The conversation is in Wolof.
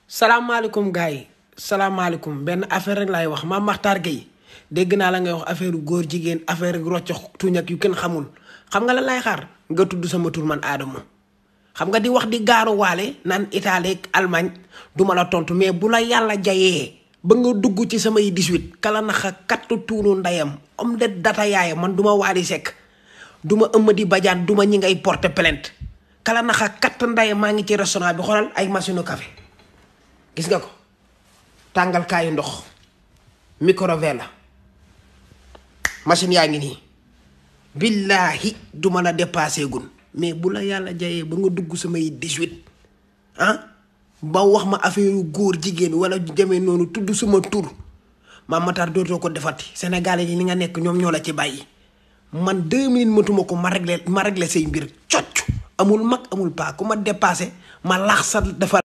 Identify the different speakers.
Speaker 1: salaamaaleykum gars yi salaamaaleykum benn affaire rek laay wax Mame Makhtar Gueye dégg naa la ngay wax affaire góor jigéen affaire rocc tuñ ak yu kenn xamul xam nga la lay xaar nga tudd sama tur man Adamo xam nga di wax di gaaru waale naan Italie ak Allemagne duma la tontu mais bu la yàlla jayee ba nga dugg ci samay 18 kala naxa kattu tuunu ndeyam om de data yaayam man duma Wally Seck duma Eumeudi Badiane duma ñi ngay porter plainte kala naxa katt ndeyam maa ngi ci restaurant bi xoolal ay machine café gis nga ko tàngal kaayu ndox micro-vent la machine yaa ngi nii billaahi duma la dépassé gun mais bu la yàlla jayee ba nga dugg samay 18 ba wax ma affaire góor jigéen wala demee noonu tudd suma tur Mame Makhtar dootoo ko defati Sénégalais yi li nga nekk ñoom ñoo la ci bàyyi man 2 minutes matuma ko ma réglé say mbir cocc amul mag amul paa ku ma dépassé ma laax sa dafa